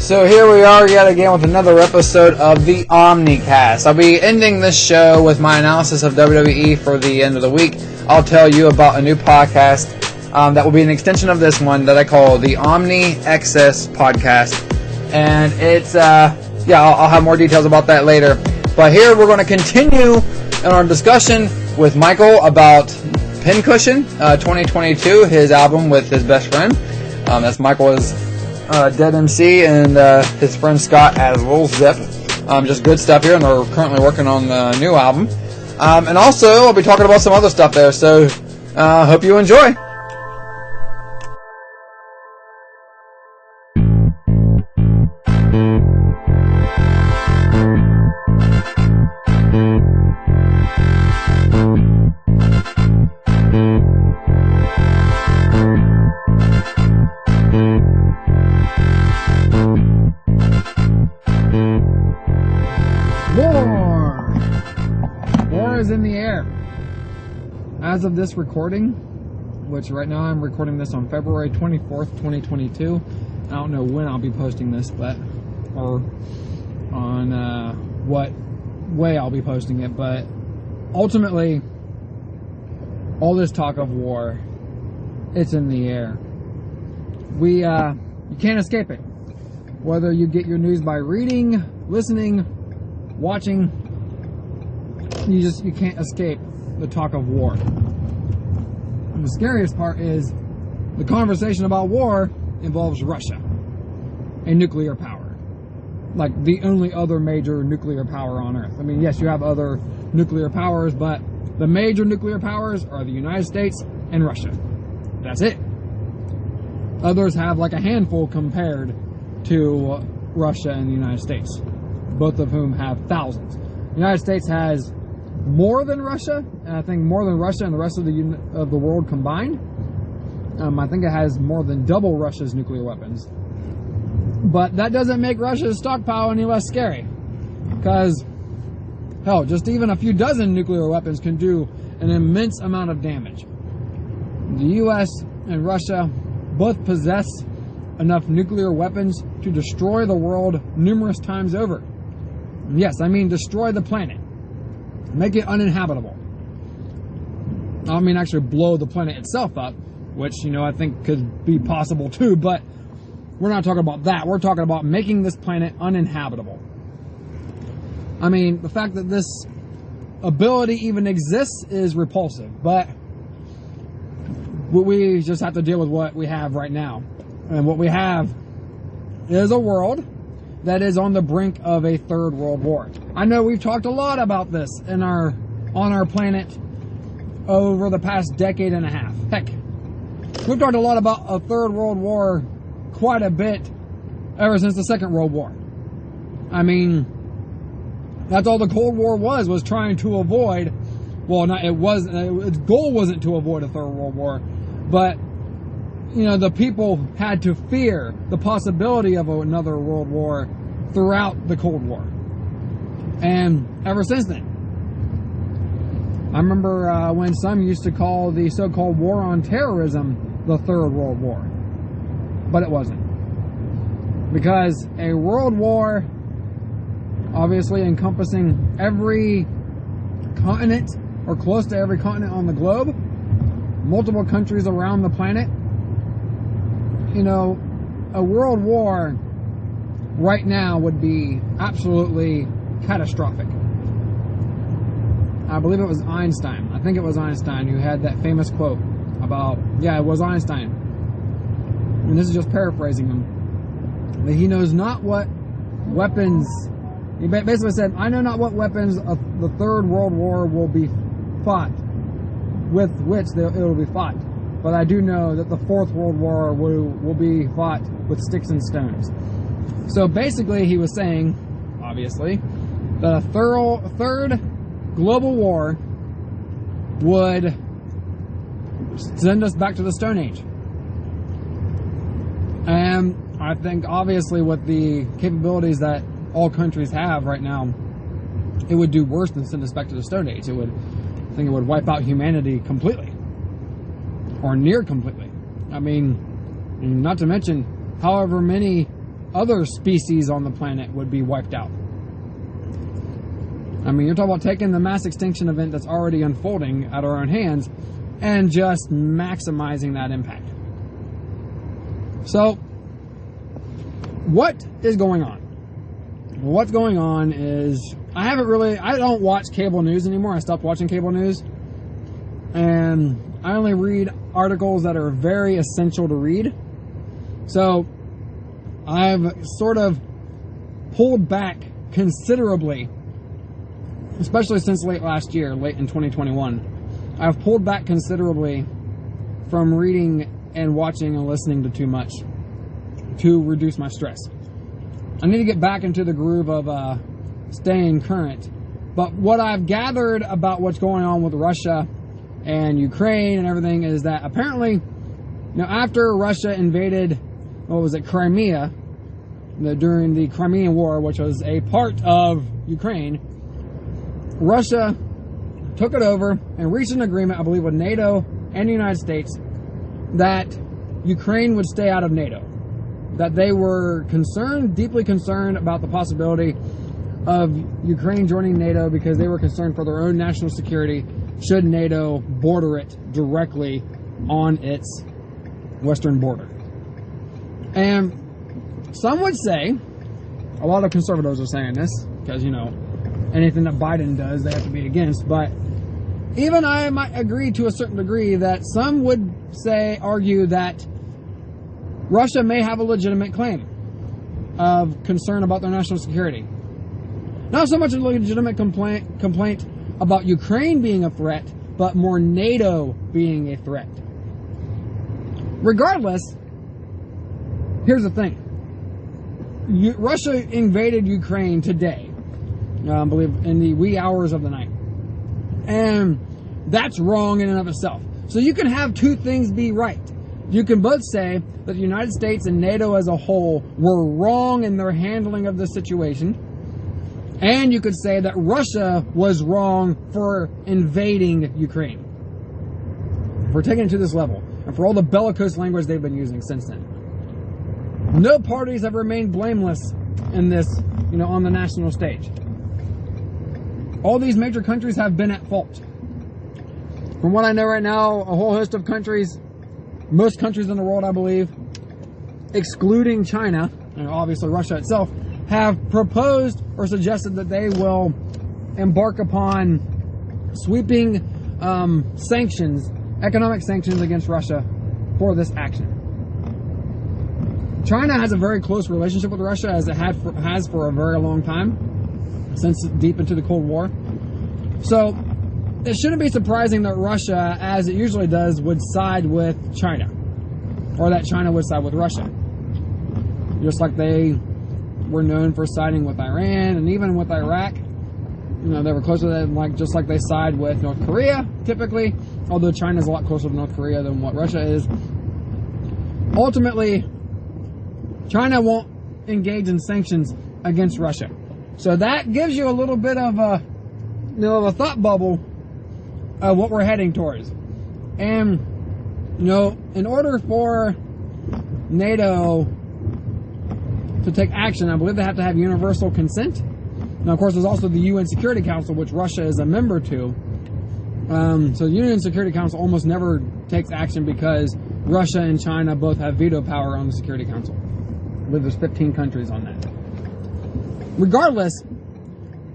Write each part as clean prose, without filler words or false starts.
So here we are yet again with another episode of the Omnicast. I'll be ending this show with my analysis of WWE for the end of the week. I'll tell you about a new podcast that will be an extension of this one that I call the Omni Excess Podcast. And it's, I'll have more details about that later. But here we're going to continue in our discussion with Michael about Pincushion 2022, his album with his best friend. That's Michael is Dead MC and his friend Scott as Lil Zip. Just good stuff here, and they're currently working on the new album. And also, I'll be talking about some other stuff there, so hope you enjoy. War is in the air. As of this recording, which right now I'm recording this on February 24th, 2022. I don't know when I'll be posting this, or on what way I'll be posting it, but ultimately, all this talk of war, it's in the air. You can't escape it. Whether you get your news by reading, listening, watching, you can't escape the talk of war. And the scariest part is the conversation about war involves Russia, a nuclear power, like the only other major nuclear power on Earth. I mean, yes, you have other nuclear powers, but the major nuclear powers are the United States and Russia. That's it. Others have like a handful compared to Russia and the United States, both of whom have thousands. The United States has more than Russia, and I think more than Russia and the rest of the world combined. I think it has more than double Russia's nuclear weapons. But that doesn't make Russia's stockpile any less scary, because hell, just even a few dozen nuclear weapons can do an immense amount of damage. The U.S. and Russia both possess enough nuclear weapons to destroy the world numerous times over. Yes, I mean destroy the planet. Make it uninhabitable. I don't mean actually blow the planet itself up, which, I think could be possible too, but we're not talking about that. We're talking about making this planet uninhabitable. I mean, the fact that this ability even exists is repulsive, but we just have to deal with what we have right now. And what we have is a world that is on the brink of a third world war. I know we've talked a lot about this on our planet over the past decade and a half. Heck, we've talked a lot about a third world war quite a bit ever since the Second World War. I mean, that's all the Cold War was trying to avoid. Well, its goal wasn't to avoid a third world war, but the people had to fear the possibility of another world war throughout the Cold War. And ever since then, I remember when some used to call the so-called war on terrorism the Third World War. But it wasn't. Because a world war, obviously encompassing every continent, or close to every continent on the globe, multiple countries around the planet, a world war right now would be absolutely catastrophic. I believe it was Einstein. I think it was Einstein who had that famous quote about, it was Einstein. And this is just paraphrasing him. That he knows not what weapons, he basically said, I know not what weapons of the Third World War will be fought, with which it will be fought. But I do know that the Fourth World War will be fought with sticks and stones. So basically he was saying, obviously, that a third global war would send us back to the Stone Age. And I think obviously with the capabilities that all countries have right now, it would do worse than send us back to the Stone Age. I think it would wipe out humanity completely. Or near completely. I mean, not to mention however many other species on the planet would be wiped out. I mean, you're talking about taking the mass extinction event that's already unfolding at our own hands and just maximizing that impact. So, what is going on? What's going on is, I don't watch cable news anymore. I stopped watching cable news. And I only read articles that are very essential to read. So, I've sort of pulled back considerably, especially since late last year, late in 2021. I've pulled back considerably from reading and watching and listening to too much to reduce my stress. I need to get back into the groove of staying current. But what I've gathered about what's going on with Russia and Ukraine and everything is that apparently, after Russia invaded, Crimea, during the Crimean War, which was a part of Ukraine, Russia took it over and reached an agreement, I believe, with NATO and the United States that Ukraine would stay out of NATO. That they were deeply concerned about the possibility of Ukraine joining NATO because they were concerned for their own national security should NATO border it directly on its western border. And some would say, a lot of conservatives are saying this, because, anything that Biden does, they have to be against. But even I might agree to a certain degree that some would argue that Russia may have a legitimate claim of concern about their national security. Not so much a legitimate complaint about Ukraine being a threat, but more NATO being a threat. Regardless, here's the thing. Russia invaded Ukraine today, I believe in the wee hours of the night. And that's wrong in and of itself. So you can have two things be right. You can both say that the United States and NATO as a whole were wrong in their handling of the situation. And you could say that Russia was wrong for invading Ukraine. For taking it to this level. And for all the bellicose language they've been using since then. No parties have remained blameless in this, on the national stage. All these major countries have been at fault. From what I know right now, a whole host of countries, most countries in the world, I believe, excluding China, and obviously Russia itself, have proposed or suggested that they will embark upon sweeping sanctions, economic sanctions against Russia for this action. China has a very close relationship with Russia, as it has for a very long time, since deep into the Cold War. So it shouldn't be surprising that Russia, as it usually does, would side with China, or that China would side with Russia. Just like they were known for siding with Iran, and even with Iraq, they were closer to them, just like they side with North Korea, typically, although China's a lot closer to North Korea than what Russia is. Ultimately, China won't engage in sanctions against Russia. So that gives you a little bit of a, a thought bubble of what we're heading towards. And, in order for NATO to take action, I believe they have to have universal consent. Now, of course, there's also the UN Security Council, which Russia is a member to. So the UN Security Council almost never takes action because Russia and China both have veto power on the Security Council. I believe there's 15 countries on that. Regardless,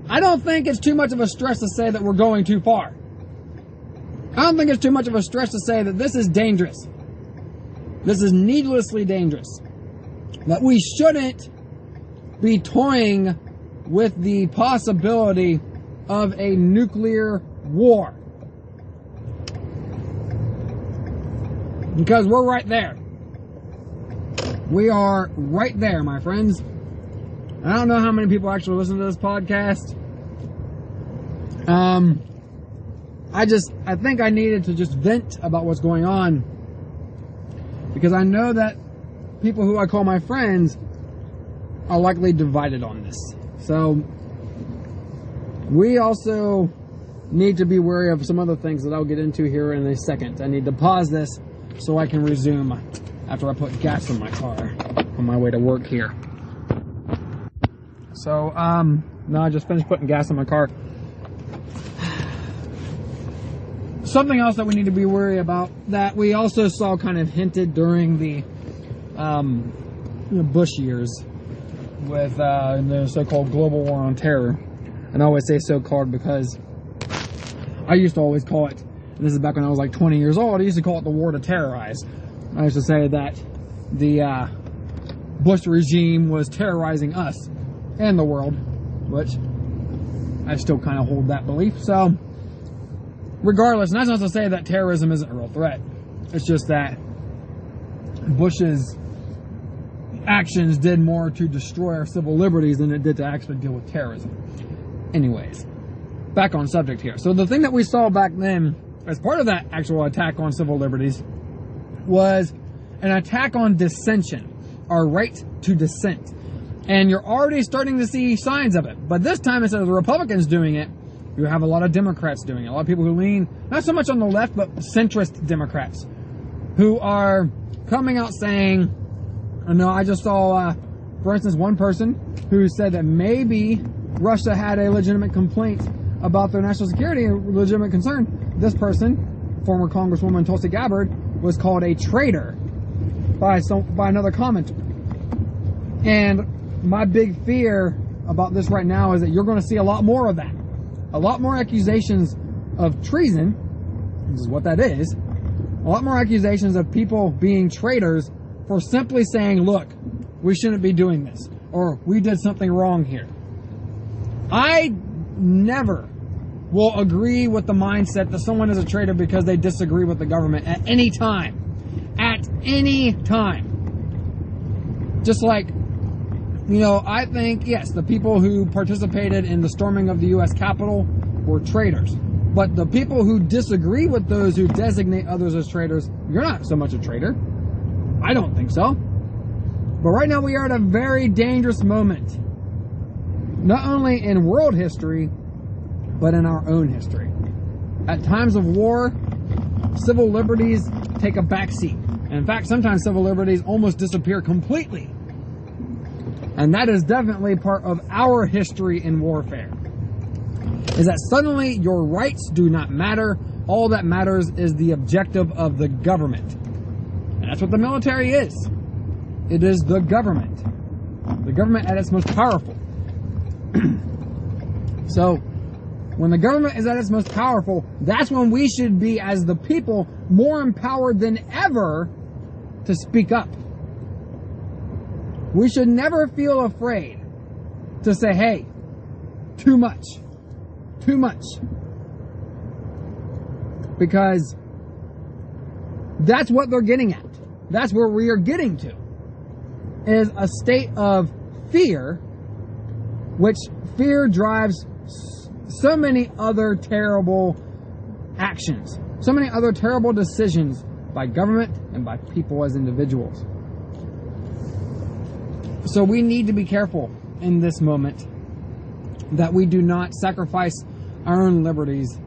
I don't think it's too much of a stretch to say that we're going too far. I don't think it's too much of a stretch to say that this is dangerous. This is needlessly dangerous. That we shouldn't be toying with the possibility of a nuclear war. Because we're right there. We are right there, my friends. I don't know how many people actually listen to this podcast. I think I needed to just vent about what's going on. Because I know that people who I call my friends are likely divided on this. So, we also need to be wary of some other things that I'll get into here in a second. I need to pause this so I can resume after I put gas in my car on my way to work here. So, no, I just finished putting gas in my car. Something else that we need to be worried about that we also saw kind of hinted during the Bush years with the so-called global war on terror. And I always say so-called because I used to always call it, and this is back when I was like 20 years old, I used to call it the war to terrorize. I used to say that the Bush regime was terrorizing us and the world, which I still kind of hold that belief. So, regardless, and that's not to say that terrorism isn't a real threat. It's just that Bush's actions did more to destroy our civil liberties than it did to actually deal with terrorism. Anyways, back on subject here. So the thing that we saw back then, as part of that actual attack on civil liberties, was an attack on dissension, our right to dissent. And you're already starting to see signs of it. But this time, instead of the Republicans doing it, you have a lot of Democrats doing it. A lot of people who lean, not so much on the left, but centrist Democrats, who are coming out saying, no, I just saw, for instance, one person who said that maybe Russia had a legitimate complaint about their national security, a legitimate concern. This person, former Congresswoman Tulsi Gabbard, was called a traitor by another commenter. And my big fear about this right now is that you're going to see a lot more of that. A lot more accusations of treason, this is what that is, a lot more accusations of people being traitors for simply saying, look, we shouldn't be doing this, or we did something wrong here. I never will agree with the mindset that someone is a traitor because they disagree with the government at any time. At any time. Just like, you know, I think, yes, the people who participated in the storming of the U.S. Capitol were traitors. But the people who disagree with those who designate others as traitors, you're not so much a traitor. I don't think so. But right now we are at a very dangerous moment. Not only in world history, but in our own history. At times of war, civil liberties take a backseat. And in fact, sometimes civil liberties almost disappear completely. And that is definitely part of our history in warfare. Is that suddenly your rights do not matter. All that matters is the objective of the government. And that's what the military is. It is the government. The government at its most powerful. So, when the government is at its most powerful, that's when we should be, as the people, more empowered than ever to speak up. We should never feel afraid to say, hey, too much. Too much. Because that's what they're getting at. That's where we are getting to. Is a state of fear, which fear drives so many other terrible actions. So many other terrible decisions by government and by people as individuals. So we need to be careful in this moment that we do not sacrifice our own liberties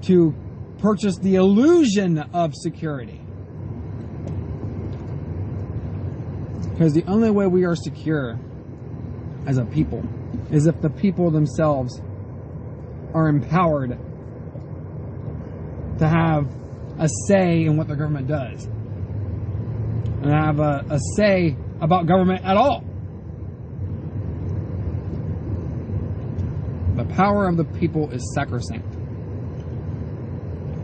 to purchase the illusion of security. Because the only way we are secure as a people is if the people themselves are empowered to have a say in what the government does. And have a say about government at all. The power of the people is sacrosanct.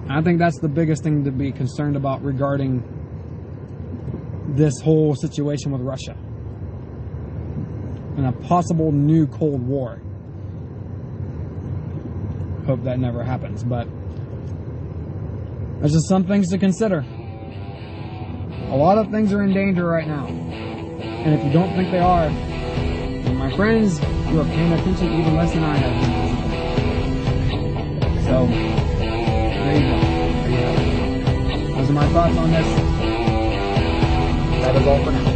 I think that's the biggest thing to be concerned about regarding this whole situation with Russia and a possible new Cold War. Hope that never happens, but there's just some things to consider. A lot of things are in danger right now, and if you don't think they are, then my friends, you are paying attention even less than I have been. So, there you go. There you have it. Those are my thoughts on this. That is all for now.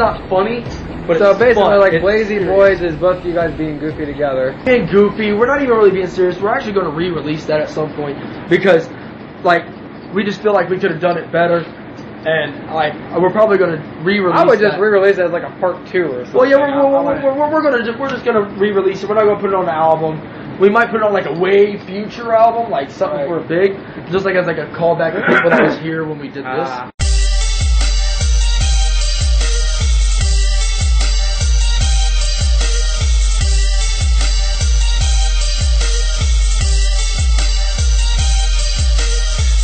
not funny, but so it's basically, fun. like It's Blazy serious. Boys is both you guys being goofy together. Being goofy. We're not even really being serious. We're actually going to re-release that at some point because, like, we just feel like we could have done it better, and like we're probably going to re-release. I would just that. re-release it as like a part 2 or something. Well, yeah, we're just gonna re-release it. We're not gonna put it on the album. We might put it on like a way future album, like something for big, just like as like a callback to people that was here when we did this.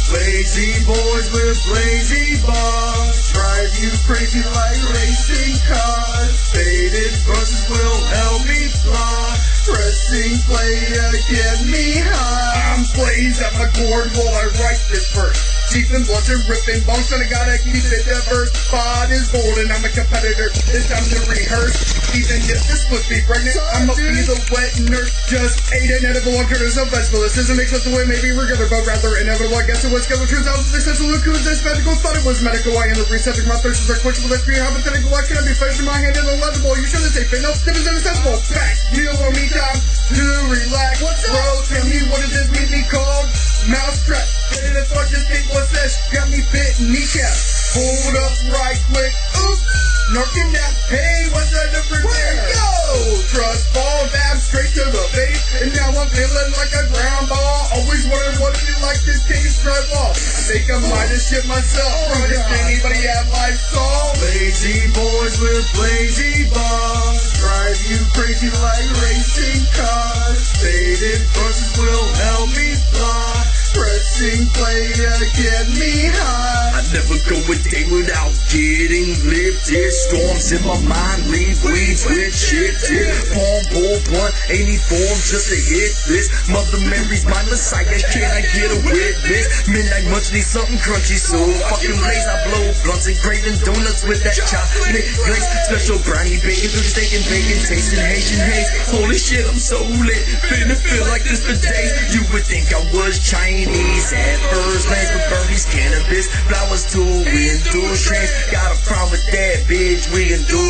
Blazy boys with blazy bars, drive you crazy like racing cars. Faded verses will help me fly. Pressing play to get me high. I'm blazed at my chord while I write this verse. Cheap and blunt and ripping bongs, and I gotta keep it diverse. Spot is golden, I'm a competitor. It's time to rehearse. Even if this must be pregnant, I'ma be the wet nurse. Just ate an edible alternatives of vegetable. This doesn't make sense the way maybe regular, but rather inevitable. I guess it was scheduled. Turns out it's successful. Look who's this medical. Thought it was medical. I end up resetting my thirsts are questionable. That's being hypothetical. Why can't I be finished in my hand and illegible? You shouldn't say fit. No, stiff is inaccessible. Back. You don't want me time to relax. What's up? Bro, tell me what does this mean be called? Mousetrap. Getting as far just think what's this? Got me bit kneecap. Hold up right quick. Oops. Narking that. Hey, what's the difference there? Yo! Trust fall, dab straight to the face. And now I'm feeling like a ground ball. Always wondered what it like this king strut ball. I think I might have shit myself. Does anybody have Lifestyle? Lazy boys with blazy bars, drive you crazy like racing cars. Faded verses will help me fly. Pressing play to get me high. I never go a day without getting lifted. Storms in my mind, leave weeds with shifted. Palm, bull, blunt, any form just to hit this. Mother Mary's my messiah, can I get a witness? Midnight munch need something crunchy, so fucking blaze. I blow blunts and craving donuts with that chocolate glaze. Special brownie bacon, through steak and bacon, tasting Haitian haze. Holy shit, I'm so lit, finna feel like this for days. You would think I was Chinese at first glance, but Bernie's cannabis, flowers to indulgence. Got a problem with that, bitch, we can do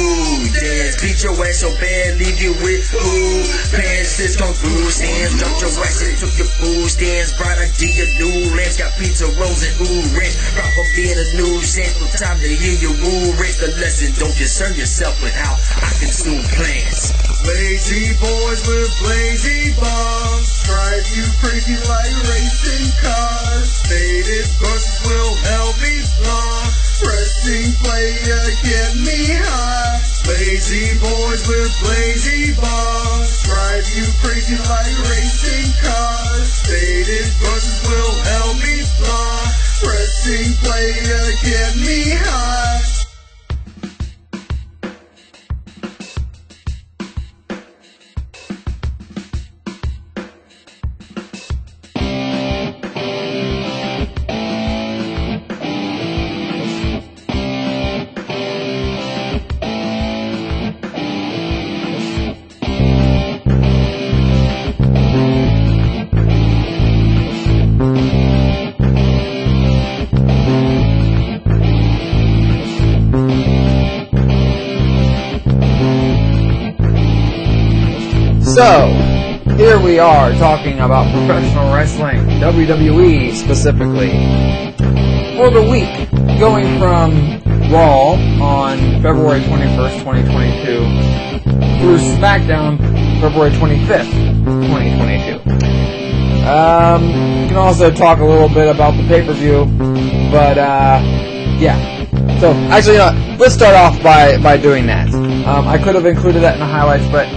dance. Beat your ass so bad, leave you with ooh pants, this kung fu stands. Dumped your ass and took your food stands. Bright idea, new lamps, got pizza rolls and ooh ranch. Proper being a new sense, no time to hear your ooh ranch. The lesson, don't concern yourself with how I consume plants. Lazy boys with blazy bars, drive you crazy like racing cars. Faded verses will help me fly. Pressing play to get me high. Lazy boys with blazy bars, drive you crazy like racing cars. Faded verses will help me fly. Pressing play to get me high. So, here we are talking about professional wrestling, WWE specifically, for the week, going from Raw on February 21st, 2022, through SmackDown February 25th, 2022. You can also talk a little bit about the pay-per-view, but, yeah. So, actually, you know, let's start off by doing that. I could have included that in the highlights, but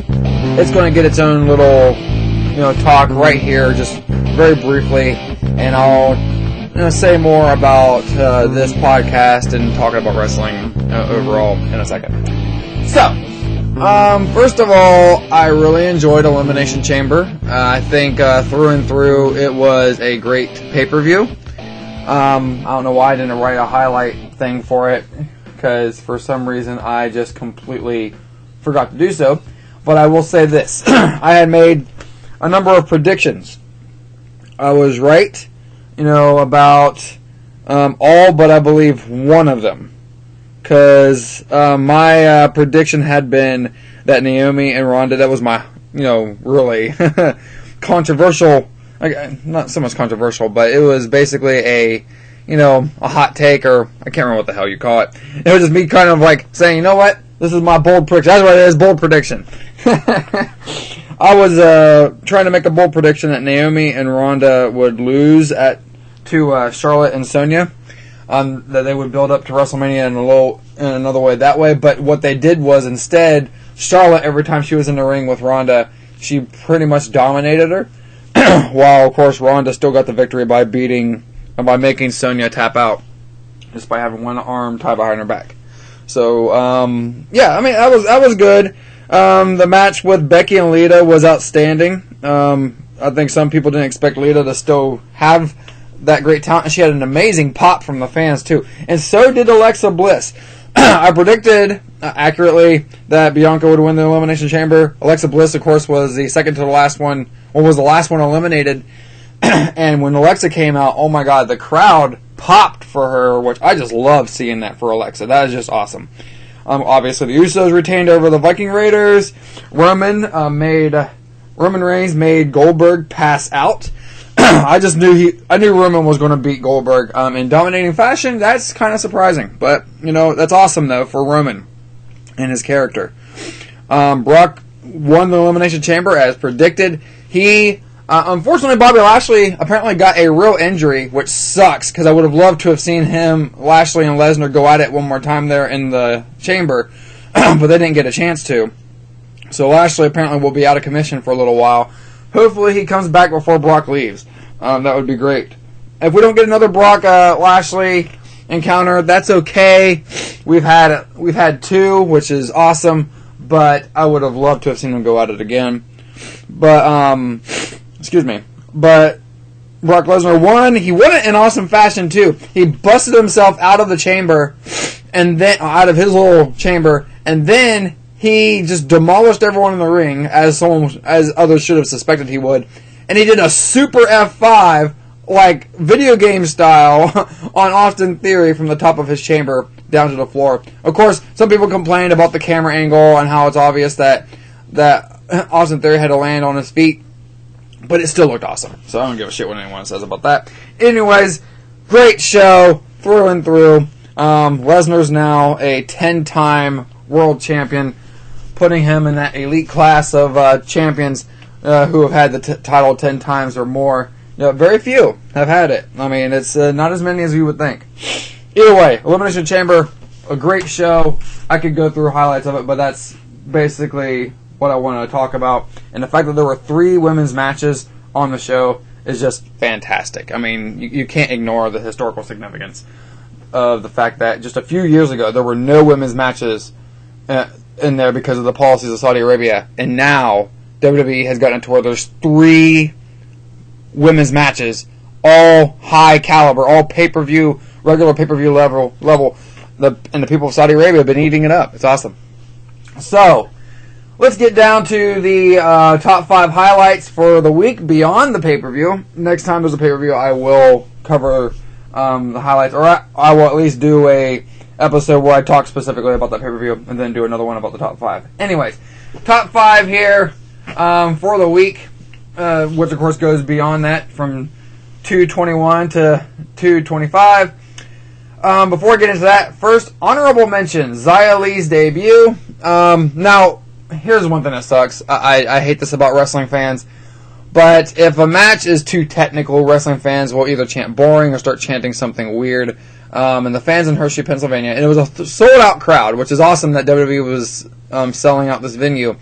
it's going to get its own little, you know, talk right here, just very briefly, and I'll say more about this podcast and talking about wrestling overall in a second. So, first of all, I really enjoyed Elimination Chamber. I think through and through, it was a great pay-per-view. I don't know why I didn't write a highlight thing for it, because for some reason I just completely forgot to do so. But I will say this. I had made a number of predictions. I was right, you know, about all but I believe one of them. because my prediction had been that Naomi and Ronda, that was my, really controversial, not so much controversial, but it was basically a hot take, or I can't remember what the hell you call it. It was just me kind of like saying, you know what, this is my bold prediction. That's what it is, bold prediction. I was trying to make a bold prediction that Naomi and Ronda would lose to Charlotte and Sonya. That they would build up to WrestleMania in another way that way. But what they did was instead, Charlotte, every time she was in the ring with Ronda, she pretty much dominated her. While of course Ronda still got the victory by making Sonya tap out, just by having one arm tied behind her back. So that was good. The match with Becky and Lita was outstanding. I think some people didn't expect Lita to still have that great talent, and she had an amazing pop from the fans too. And so did Alexa Bliss. I predicted accurately that Bianca would win the Elimination Chamber. Alexa Bliss, of course, was the second to the last one, or was the last one eliminated. And when Alexa came out, oh my God, the crowd popped for her, which I just love seeing that for Alexa. That is just awesome. Obviously, the Usos retained over the Viking Raiders. Roman Reigns made Goldberg pass out. I knew Roman was going to beat Goldberg in dominating fashion. That's kind of surprising, but that's awesome though for Roman and his character. Brock won the Elimination Chamber as predicted. He unfortunately, Bobby Lashley apparently got a real injury, which sucks because I would have loved to have seen Lashley and Lesnar go at it one more time there in the chamber, but they didn't get a chance to. So Lashley apparently will be out of commission for a little while. Hopefully he comes back before Brock leaves. That would be great. If we don't get another Brock Lashley encounter, that's okay. We've had two, which is awesome, but I would have loved to have seen them go at it again. But But Brock Lesnar won. He won it in awesome fashion too. He busted himself out of the chamber, and then out of his little chamber, and then he just demolished everyone in the ring, as others should have suspected he would. And he did a super F5, like video game style, on Austin Theory from the top of his chamber down to the floor. Of course, some people complained about the camera angle and how it's obvious that Austin Theory had to land on his feet, but it still looked awesome. So I don't give a shit what anyone says about that. Anyways, great show through and through. Lesnar's now a 10-time world champion, putting him in that elite class of champions who have had the title 10 times or more. Very few have had it. I mean, it's not as many as you would think. Either way, Elimination Chamber, a great show. I could go through highlights of it, but that's basically what I want to talk about. And the fact that there were 3 women's matches on the show is just fantastic. I mean, you can't ignore the historical significance of the fact that just a few years ago there were no women's matches in there because of the policies of Saudi Arabia, and now WWE has gotten to where there's 3 women's matches, all high caliber, all pay-per-view, regular pay-per-view level. And the people of Saudi Arabia have been eating it up. It's awesome. So, let's get down to the top 5 highlights for the week beyond the pay-per-view. Next time there's a pay-per-view, I will cover the highlights, or I will at least do a episode where I talk specifically about that pay-per-view, and then do another one about the top 5. Anyways, top 5 here for the week, which of course goes beyond that from 221 to 225. Before I get into that, first, honorable mention, Xia Li's debut. Now, here's one thing that sucks. I hate this about wrestling fans, but if a match is too technical, wrestling fans will either chant boring or start chanting something weird. And the fans in Hershey, Pennsylvania, and it was a sold-out crowd, which is awesome that WWE was selling out this venue.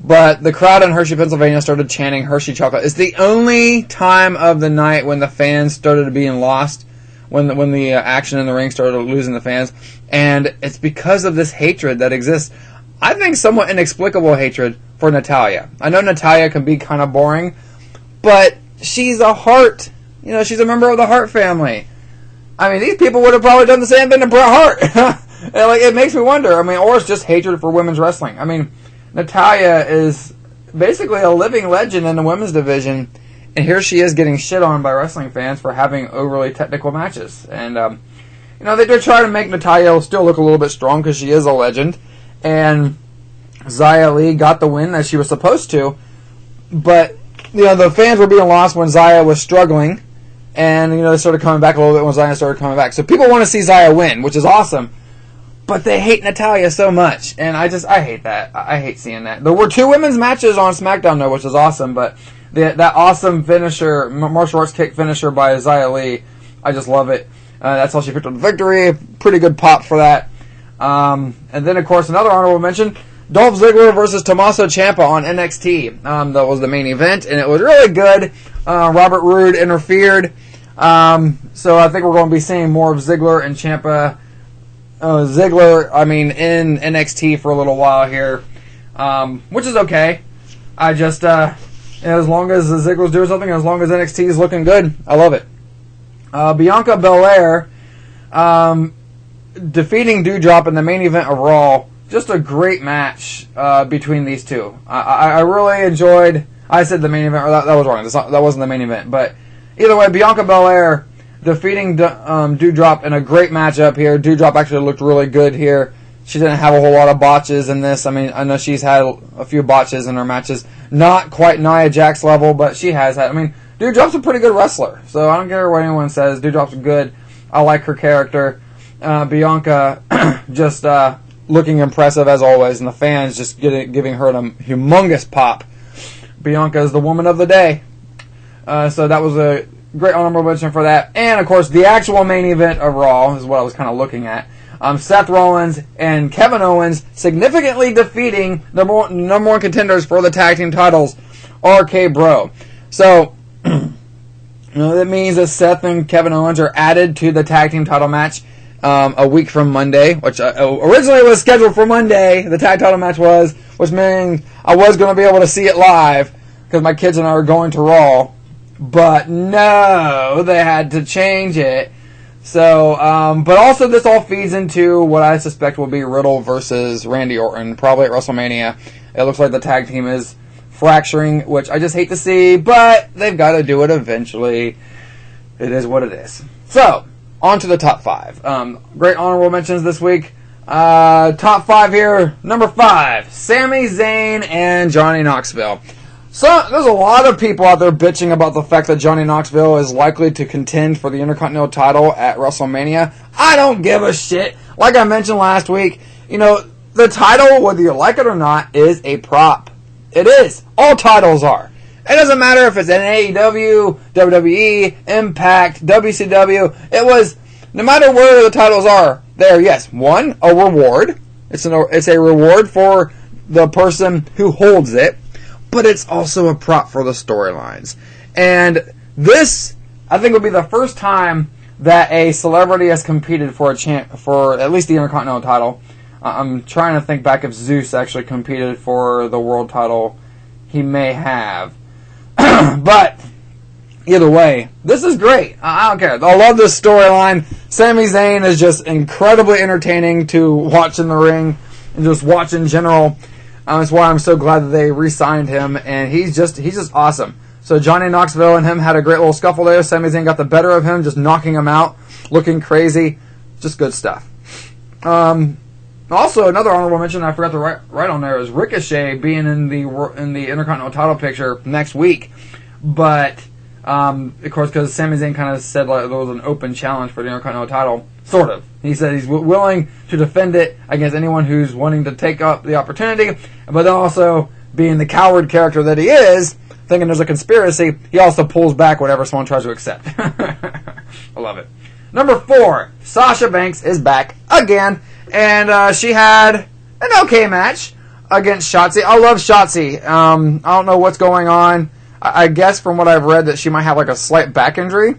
But the crowd in Hershey, Pennsylvania started chanting Hershey chocolate. It's the only time of the night when the fans started being lost, when the action in the ring started losing the fans. And it's because of this hatred that exists. I think somewhat inexplicable hatred for Natalya. I know Natalya can be kind of boring, but she's a Hart. She's a member of the Hart family. I mean, these people would have probably done the same thing to Bret Hart. It makes me wonder. I mean, or it's just hatred for women's wrestling. I mean, Natalya is basically a living legend in the women's division, and here she is getting shit on by wrestling fans for having overly technical matches. And you know, they did try to make Natalya still look a little bit strong because she is a legend. And Xia Li got the win as she was supposed to. But, you know, the fans were being lost when Xia was struggling. And, you know, they started coming back a little bit when Xia started coming back. So people want to see Xia win, which is awesome. But they hate Natalya so much. And I hate that. I hate seeing that. There were 2 women's matches on SmackDown, though, which is awesome. But that awesome finisher, martial arts kick finisher by Xia Li, I just love it. That's how she picked up the victory. Pretty good pop for that. And then, of course, another honorable mention, Dolph Ziggler versus Tommaso Ciampa on NXT. That was the main event, and it was really good. Robert Roode interfered. So I think we're going to be seeing more of Ziggler and Ciampa. Ziggler, in NXT for a little while here, which is okay. I just, as long as Ziggler's doing something, as long as NXT is looking good, I love it. Bianca Belair defeating Doudrop in the main event of Raw. Just a great match between these two. I really enjoyed. I said the main event, or that was wrong. That wasn't the main event. But either way, Bianca Belair defeating Doudrop in a great matchup here. Doudrop actually looked really good here. She didn't have a whole lot of botches in this. I know she's had a few botches in her matches. Not quite Nia Jax level, but she has had. Doudrop's a pretty good wrestler. So I don't care what anyone says. Doudrop's good. I like her character. Bianca just looking impressive as always, and the fans just giving her a humongous pop. Bianca is the woman of the day. So that was a great honorable mention for that. And, of course, the actual main event of Raw is what I was kind of looking at. Seth Rollins and Kevin Owens significantly defeating the number one contenders for the tag team titles, RK Bro. So, that means that Seth and Kevin Owens are added to the tag team title match a week from Monday, which originally was scheduled for Monday. The tag title match was, which means I was going to be able to see it live because my kids and I were going to Raw. But no, they had to change it. So, but also this all feeds into what I suspect will be Riddle versus Randy Orton, probably at WrestleMania. It looks like the tag team is fracturing, which I just hate to see, but they've got to do it eventually. It is what it is. So, on to the top 5. Great honorable mentions this week. Top 5 here. Number 5, Sami Zayn and Johnny Knoxville. So, there's a lot of people out there bitching about the fact that Johnny Knoxville is likely to contend for the Intercontinental title at WrestleMania. I don't give a shit. Like I mentioned last week, the title, whether you like it or not, is a prop. It is. All titles are. It doesn't matter if it's in AEW, WWE, Impact, WCW. No matter where the titles are, there, yes, one, a reward. It's a reward for the person who holds it. But it's also a prop for the storylines. And this, I think, will be the first time that a celebrity has competed for for at least the Intercontinental title. I'm trying to think back if Zeus actually competed for the world title. He may have. But either way, this is great. I don't care. I love this storyline. Sami Zayn is just incredibly entertaining to watch in the ring and just watch in general. That's why I'm so glad that they re-signed him, and he's just awesome. So Johnny Knoxville and him had a great little scuffle there. Sami Zayn got the better of him, just knocking him out, looking crazy. Just good stuff. Also, another honorable mention I forgot to write on there is Ricochet being in the Intercontinental title picture next week. But, of course, because Sami Zayn kind of said there was an open challenge for the Intercontinental title. Sort of. He said he's willing to defend it against anyone who's wanting to take up the opportunity, but then also, being the coward character that he is, thinking there's a conspiracy, he also pulls back whenever someone tries to accept. I love it. Number 4, Sasha Banks is back again, and she had an okay match against Shotzi. I love Shotzi. I don't know what's going on. I guess from what I've read that she might have a slight back injury,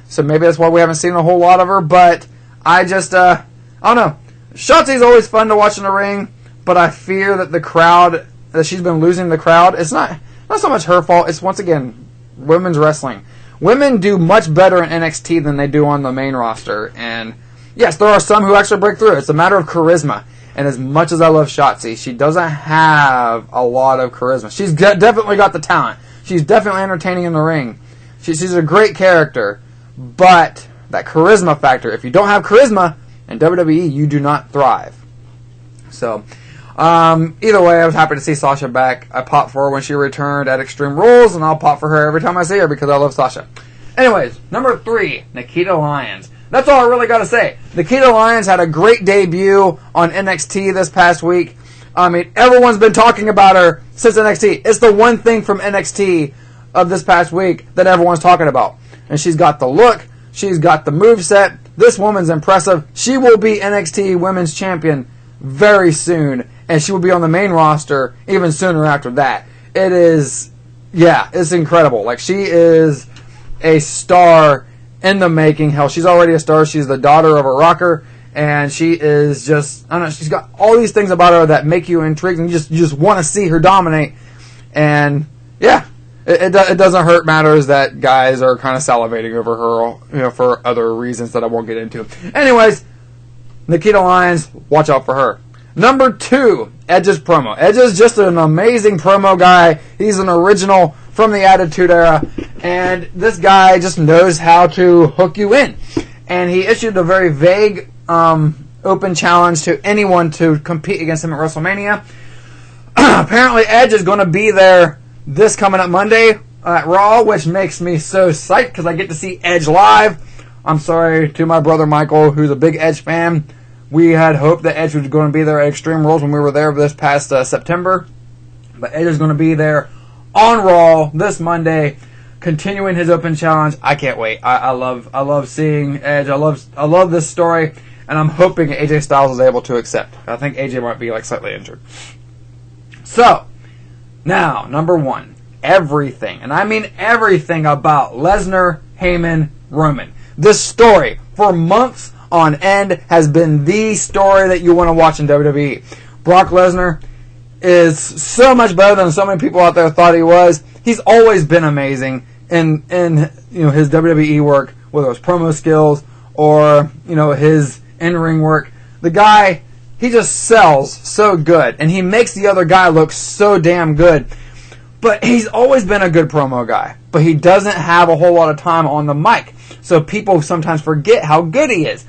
so maybe that's why we haven't seen a whole lot of her, but I just, I don't know. Shotzi's always fun to watch in the ring, but I fear that the crowd, that she's been losing the crowd. It's not so much her fault. It's, once again, women's wrestling. Women do much better in NXT than they do on the main roster. And, yes, there are some who actually break through. It's a matter of charisma. And as much as I love Shotzi, she doesn't have a lot of charisma. She's definitely got the talent. She's definitely entertaining in the ring. She's a great character. But that charisma factor. If you don't have charisma in WWE, you do not thrive. So, either way, I was happy to see Sasha back. I popped for her when she returned at Extreme Rules, and I'll pop for her every time I see her because I love Sasha. Anyways, number 3, Nikita Lyons. That's all I really got to say. Nikita Lyons had a great debut on NXT this past week. I mean, everyone's been talking about her since NXT. It's the one thing from NXT of this past week that everyone's talking about. And she's got the look. She's got the moveset. This woman's impressive. She will be NXT Women's Champion very soon. And she will be on the main roster even sooner after that. It is, yeah, it's incredible. Like, she is a star in the making. Hell, she's already a star. She's the daughter of a rocker. And she is just, I don't know, she's got all these things about her that make you intrigued. And you just want to see her dominate. And, yeah, it doesn't hurt matters that guys are kind of salivating over her, you know, for other reasons that I won't get into. Anyways, Nikita Lyons, watch out for her. Number 2, Edge's promo. Edge is just an amazing promo guy. He's an original from the Attitude Era. And this guy just knows how to hook you in. And he issued a very vague open challenge to anyone to compete against him at WrestleMania. Apparently, Edge is going to be there this coming up Monday at Raw, which makes me so psyched because I get to see Edge live. I'm sorry to my brother Michael, who's a big Edge fan. We had hoped that Edge was going to be there at Extreme Rules when we were there this past September. But Edge is going to be there on Raw this Monday, continuing his open challenge. I can't wait. I love seeing Edge. I love this story, and I'm hoping AJ Styles is able to accept. I think AJ might be like slightly injured. So, now, number 1, everything, and I mean everything about Lesnar, Heyman, Roman. This story, for months on end, has been the story that you want to watch in WWE. Brock Lesnar is so much better than so many people out there thought he was. He's always been amazing in you know, his WWE work, whether it was promo skills or, you know, his in-ring work. The guy, he just sells so good, and he makes the other guy look so damn good. But he's always been a good promo guy, but he doesn't have a whole lot of time on the mic, so people sometimes forget how good he is.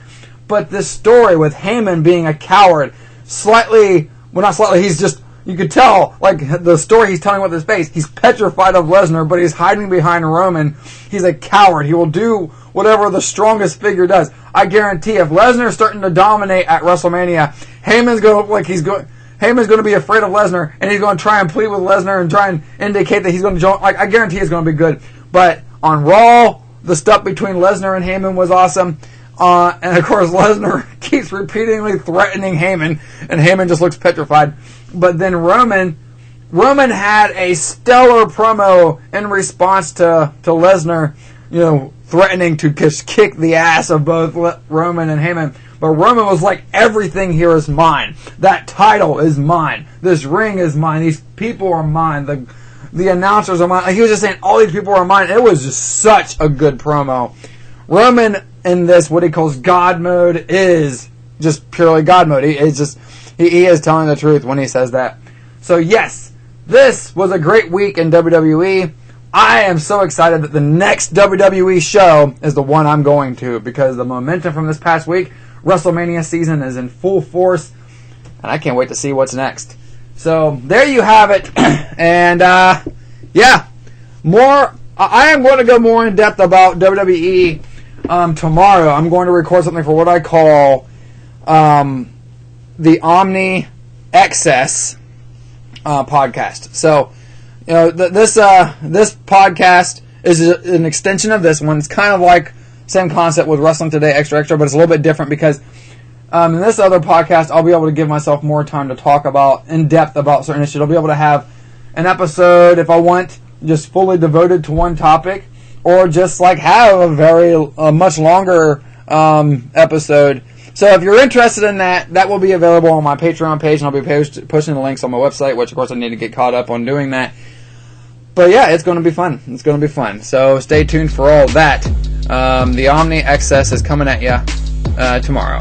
But this story with Heyman being a coward, slightly, well, not slightly, he's just, you could tell, like, the story he's telling with his face, he's petrified of Lesnar, but he's hiding behind Roman. He's a coward. He will do whatever the strongest figure does. I guarantee if Lesnar's starting to dominate at WrestleMania, Heyman's going to look like Heyman's going to be afraid of Lesnar, and he's going to try and plead with Lesnar and try and indicate that he's going to join. Like, I guarantee it's going to be good. But on Raw, the stuff between Lesnar and Heyman was awesome. And of course, Lesnar keeps repeatedly threatening Heyman, and Heyman just looks petrified. But then Roman had a stellar promo in response to Lesnar, you know, threatening to just kick the ass of both Roman and Heyman. But Roman was like, everything here is mine. That title is mine. This ring is mine. These people are mine. The announcers are mine. Like, he was just saying all these people are mine. It was just such a good promo. Roman in this, what he calls God mode, is just purely God mode. He is telling the truth when he says that. So yes, this was a great week in WWE. I am so excited that the next WWE show is the one I'm going to, because the momentum from this past week, WrestleMania season, is in full force, and I can't wait to see what's next. So there you have it. And yeah, more. I am going to go more in depth about WWE tomorrow. I'm going to record something for what I call the Omni Excess podcast. So, you know, this podcast is an extension of this one. It's kind of like same concept with Wrestling Today Extra, but it's a little bit different because in this other podcast, I'll be able to give myself more time to talk about in depth about certain issues. I'll be able to have an episode, if I want, just fully devoted to one topic, or just like have a much longer episode. So if you're interested in that, that will be available on my Patreon page, and I'll be pushing the links on my website, which of course I need to get caught up on doing that. But yeah, it's going to be fun. It's going to be fun. So stay tuned for all that. The Omni Excess is coming at you tomorrow.